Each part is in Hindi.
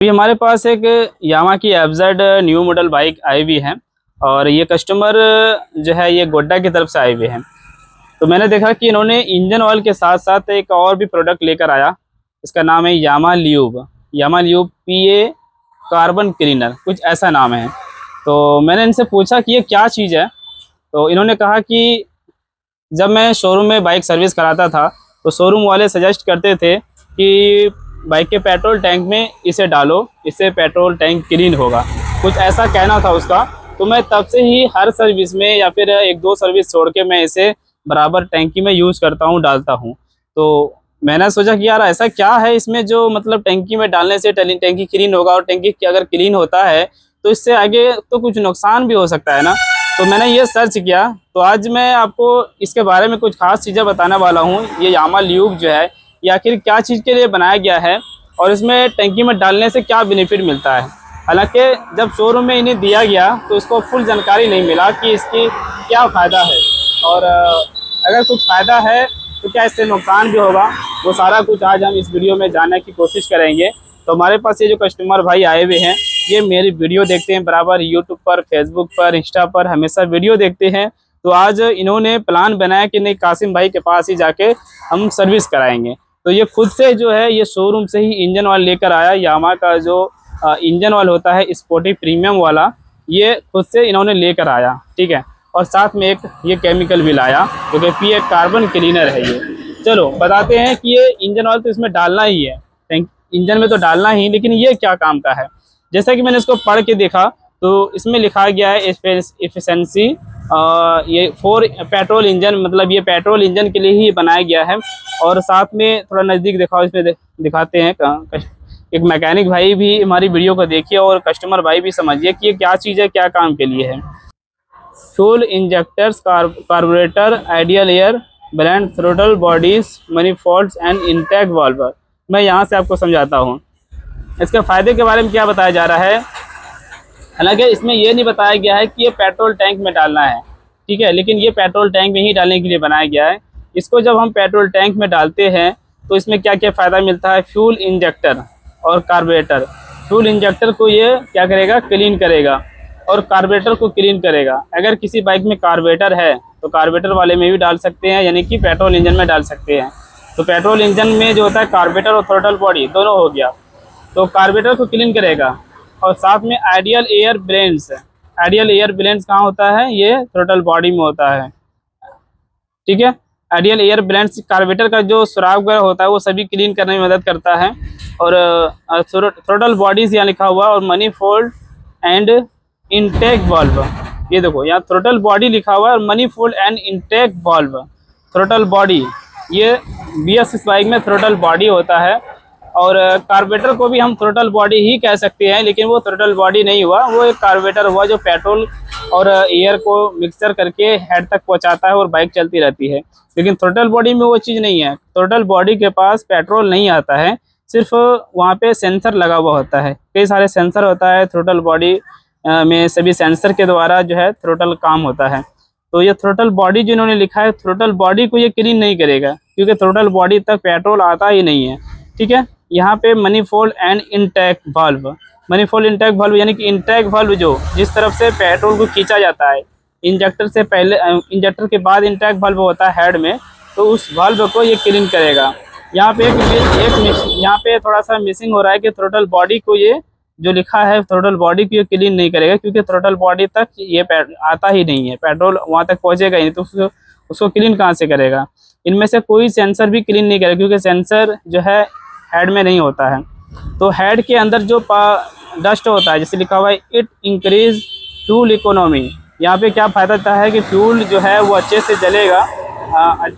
अभी हमारे पास एक यामा की एफजेड न्यू मॉडल बाइक आई हुई है और ये कस्टमर जो है ये गोड्डा की तरफ से आए हुए हैं। तो मैंने देखा कि इन्होंने इंजन ऑयल के साथ साथ एक और भी प्रोडक्ट लेकर आया। इसका नाम है यामा ल्यूब PA कार्बन क्लीनर, कुछ ऐसा नाम है। तो मैंने इनसे पूछा कि ये क्या चीज़ है। तो इन्होंने कहा कि जब मैं शोरूम में बाइक सर्विस कराता था तो शोरूम वाले सजेस्ट करते थे कि बाइक के पेट्रोल टैंक में इसे डालो, इससे पेट्रोल टैंक क्लीन होगा, कुछ ऐसा कहना था उसका। तो मैं तब से ही हर सर्विस में या फिर एक दो सर्विस छोड़ के मैं इसे बराबर टैंकी में यूज़ करता हूँ, डालता हूँ। तो मैंने सोचा कि यार ऐसा क्या है इसमें जो मतलब टैंकी में डालने से टैंकी क्लीन होगा, और टैंकी अगर क्लीन होता है तो इससे आगे तो कुछ नुकसान भी हो सकता है ना। तो मैंने ये सर्च किया, तो आज मैं आपको इसके बारे में कुछ खास चीज़ें बताने वाला हूँ। ये यामा ल्यूब जो है ये आखिर क्या चीज़ के लिए बनाया गया है और इसमें टंकी में डालने से क्या बेनिफिट मिलता है। हालांकि जब शोरूम में इन्हें दिया गया तो इसको फुल जानकारी नहीं मिला कि इसकी क्या फ़ायदा है, और अगर कुछ फ़ायदा है तो क्या इससे नुकसान भी होगा, वो सारा कुछ आज हम इस वीडियो में जानने की कोशिश करेंगे। तो हमारे पास ये जो कस्टमर भाई आए हुए हैं ये मेरी वीडियो देखते हैं बराबर, यूट्यूब पर, फेसबुक पर, इंस्टा पर हमेशा वीडियो देखते हैं। तो आज इन्होंने प्लान बनाया कि नहीं कासिम भाई के पास ही जाके हम सर्विस कराएंगे। तो ये खुद से जो है ये शोरूम से ही इंजन ऑयल लेकर आया। यामा का जो इंजन ऑयल होता है स्पोर्टी प्रीमियम वाला, ये खुद से इन्होंने लेकर आया, ठीक है। और साथ में एक ये केमिकल भी लाया जो कि PA कार्बन क्लीनर है। ये चलो बताते हैं कि ये इंजन ऑयल तो इसमें डालना ही है, टैंक इंजन में तो डालना ही, लेकिन ये क्या काम का है। जैसा कि मैंने इसको पढ़ के देखा तो इसमें लिखा गया है एफिशिएंसी, ये फॉर पेट्रोल इंजन, मतलब ये पेट्रोल इंजन के लिए ही बनाया गया है। और साथ में थोड़ा नज़दीक दिखाओ, इसमें दिखाते हैं एक मैकेनिक भाई भी हमारी वीडियो को देखिए और कस्टमर भाई भी समझिए कि ये क्या चीज़ है, क्या काम के लिए है। Fuel injectors, carburettor, ideal air blend, throttle bodies, manifolds and intake valve. मैं यहाँ से आपको समझाता हूँ इसके फ़ायदे के बारे में क्या बताया जा रहा है। हालांकि इसमें ये नहीं बताया गया है कि ये पेट्रोल टैंक में डालना है, ठीक है, लेकिन ये पेट्रोल टैंक में ही डालने के लिए बनाया गया है। इसको जब हम पेट्रोल टैंक में डालते हैं तो इसमें क्या क्या फ़ायदा मिलता है। फ्यूल इंजेक्टर और कार्बोरेटर, फ्यूल इंजेक्टर को ये क्या करेगा, क्लीन करेगा, और कार्बोरेटर को क्लीन करेगा। अगर किसी बाइक में कार्बोरेटर है तो कार्बोरेटर वाले में भी डाल सकते हैं, यानी कि पेट्रोल इंजन में डाल सकते हैं। तो पेट्रोल इंजन में जो होता है कार्बोरेटर और थ्रोटल बॉडी दोनों हो गया, तो कार्बोरेटर को क्लीन करेगा। और साथ में ideal air blends, ideal air blends कहाँ होता है, ये थ्रोटल बॉडी में होता है, ठीक है। आइडियल एयर ब्लेंड्स कार्बोरेटर का जो सुराग वगैरह होता है वो सभी क्लीन करने में मदद करता है। और थ्रोटल बॉडीज यहाँ लिखा हुआ, और manifold एंड इनटेक वाल्व, ये देखो यहाँ थ्रोटल बॉडी लिखा हुआ है और manifold and intake valve. Throttle body ये BS इस बाइक में थ्रोटल बॉडी होता है, और कार्बोरेटर को भी हम थ्रोटल बॉडी ही कह सकते हैं, लेकिन वो थ्रोटल बॉडी नहीं हुआ, वो एक कार्बोरेटर हुआ जो पेट्रोल और एयर को मिक्सचर करके हेड तक पहुंचाता है और बाइक चलती रहती है। लेकिन थ्रोटल बॉडी में वो चीज़ नहीं है। थ्रोटल बॉडी के पास पेट्रोल नहीं आता है, सिर्फ वहाँ पे सेंसर लगा हुआ होता है, कई सारे सेंसर होता है थ्रोटल बॉडी में, सभी सेंसर के द्वारा जो है थ्रोटल काम होता है। तो ये थ्रोटल बॉडी जिन्होंने लिखा है, थ्रोटल बॉडी को ये क्लीन नहीं करेगा क्योंकि थ्रोटल बॉडी तक पेट्रोल आता ही नहीं है, ठीक है। यहाँ पे manifold and intake valve, manifold intake valve यानी कि इंटेक वाल्व जो जिस तरफ से पेट्रोल को खींचा जाता है, इंजेक्टर से पहले, इंजेक्टर के बाद इंटेक वाल्व होता है हेड में, तो उस वाल्व को ये क्लीन करेगा। यहाँ पे यहाँ पे थोड़ा सा मिसिंग हो रहा है कि थ्रोटल बॉडी को ये जो लिखा है थ्रोटल बॉडी को ये क्लीन नहीं करेगा क्योंकि थ्रोटल बॉडी तक ये आता ही नहीं है, पेट्रोल वहाँ तक पहुँचेगा ही नहीं, तो उसको क्लीन कहाँ से करेगा। इनमें से कोई सेंसर भी क्लीन नहीं करेगा क्योंकि सेंसर जो है हेड में नहीं होता है। तो हेड के अंदर जो डस्ट होता है, जैसे लिखा हुआ है इट इंक्रीज फ्यूल इकोनॉमी, यहाँ पे क्या फ़ायदा होता है कि फ्यूल जो है वो अच्छे से जलेगा,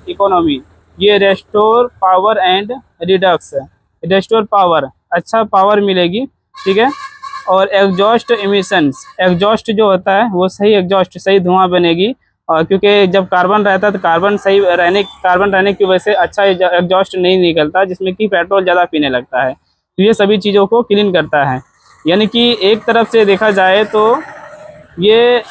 इकोनॉमी। ये restore power and reduce, restore power, अच्छा पावर मिलेगी, ठीक है। और एग्जॉस्ट एमिशंस, एग्जॉस्ट जो होता है वो सही एग्जॉस्ट, सही धुआं बनेगी, और क्योंकि जब कार्बन रहता है तो कार्बन रहने की वजह से अच्छा एग्जॉस्ट नहीं निकलता, जिसमें कि पेट्रोल ज़्यादा पीने लगता है। तो ये सभी चीज़ों को क्लीन करता है। यानी कि एक तरफ से देखा जाए तो ये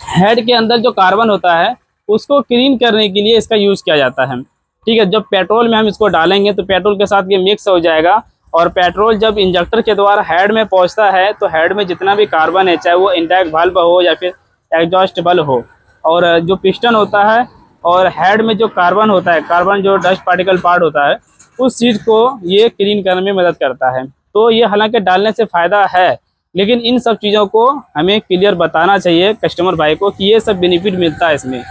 हेड के अंदर जो कार्बन होता है उसको क्लीन करने के लिए इसका यूज़ किया जाता है, ठीक है। जब पेट्रोल में हम इसको डालेंगे तो पेट्रोल के साथ ये मिक्स हो जाएगा और पेट्रोल जब इंजेक्टर के द्वारा हेड में पहुंचता है तो हेड में जितना भी कार्बन है, चाहे वो इंटैक्ट वाल्व हो या फिर एग्जॉस्ट बल्ब हो, और जो पिस्टन होता है और हेड में जो कार्बन होता है, कार्बन जो डस्ट पार्टिकल पार्ट होता है, उस चीज़ को ये क्लीन करने में मदद करता है। तो ये हालांकि डालने से फ़ायदा है, लेकिन इन सब चीज़ों को हमें क्लियर बताना चाहिए कस्टमर भाई को कि ये सब बेनिफिट मिलता है इसमें।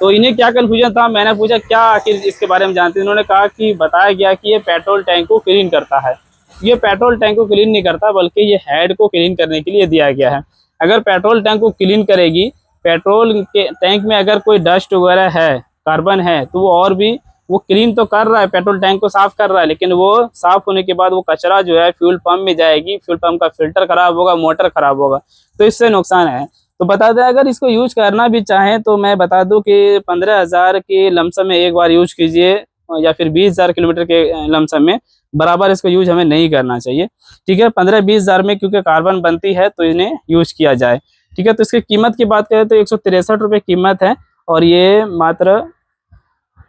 तो इन्हें क्या कन्फ्यूजन था, मैंने पूछा क्या आखिर इसके बारे में जानते हैं। इन्होंने कहा कि बताया गया कि ये पेट्रोल टैंक को क्लीन करता है। ये पेट्रोल टैंक को क्लीन नहीं करता, बल्कि ये हेड को क्लीन करने के लिए दिया गया है। अगर पेट्रोल टैंक को क्लीन करेगी, पेट्रोल के टैंक में अगर कोई डस्ट वगैरह है, कार्बन है, तो वो और भी वो क्लीन तो कर रहा है, पेट्रोल टैंक को साफ कर रहा है, लेकिन वो साफ होने के बाद वो कचरा जो है फ्यूल पंप में जाएगी, फ्यूल पंप का फिल्टर खराब होगा, मोटर खराब होगा, तो इससे नुकसान है। तो बता दें, अगर इसको यूज करना भी चाहें तो मैं बता दूं कि 15,000 के लमसम में एक बार यूज कीजिए, या फिर 20,000 किलोमीटर के लमसम में बराबर इसको यूज हमें नहीं करना चाहिए। ठीक है, 15-20,000 में क्योंकि कार्बन बनती है तो इन्हें यूज किया जाए। ठीक है, तो इसकी कीमत की बात करें तो 163 रुपये कीमत है, और ये मात्र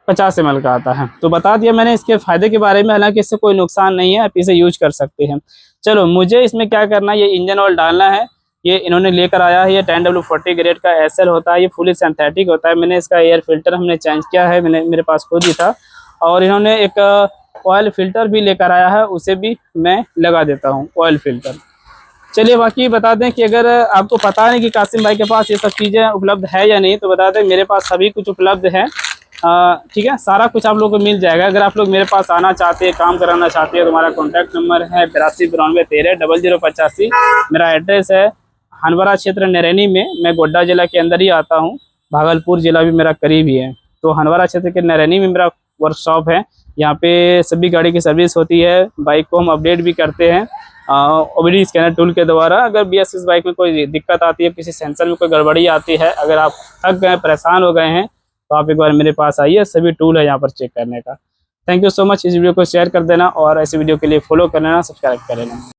50 ml का आता है। तो बता दिया मैंने इसके फायदे के बारे में, हालांकि इससे कोई नुकसान नहीं है, आप इसे यूज कर सकते हैं। चलो, मुझे इसमें क्या करना है, ये इंजन ऑयल डालना है। ये इन्होंने लेकर आया है, ये 10W40 ग्रेड का SL होता है, ये फुली सिंथेटिक होता है। मैंने इसका एयर फिल्टर हमने चेंज किया है, मेरे पास खुद ही था। और इन्होंने एक ऑयल फिल्टर भी लेकर आया है, उसे भी मैं लगा देता हूँ, ऑयल फिल्टर। चलिए, बाकी बता दें कि अगर आपको पता नहीं कि कासिम भाई के पास ये सब चीज़ें उपलब्ध है या नहीं, तो बता दें मेरे पास सभी कुछ उपलब्ध है। ठीक है, सारा कुछ आप लोगों को मिल जाएगा। अगर आप लोग मेरे पास आना चाहते हैं, काम कराना चाहते हैं, तो हमारा कॉन्टैक्ट नंबर है 8292130085। मेरा एड्रेस है हनवरा क्षेत्र नरैनी में। मैं गोड्डा जिला के अंदर ही आता हूँ, भागलपुर जिला भी मेरा करीब ही है। तो हनवरा क्षेत्र के नरैनी में मेरा वर्कशॉप है। यहाँ पे सभी गाड़ी की सर्विस होती है, बाइक को हम अपडेट भी करते हैं OBD स्कैनर टूल के द्वारा। अगर BS6 बाइक में कोई दिक्कत आती है, किसी सेंसर में कोई गड़बड़ी आती है, अगर आप थक गए, परेशान हो गए हैं, तो आप एक बार मेरे पास आइए, सभी टूल है यहाँ पर चेक करने का। Thank you so much. इस वीडियो को शेयर कर देना और ऐसे वीडियो के लिए फॉलो कर लेना, सब्सक्राइब कर लेना।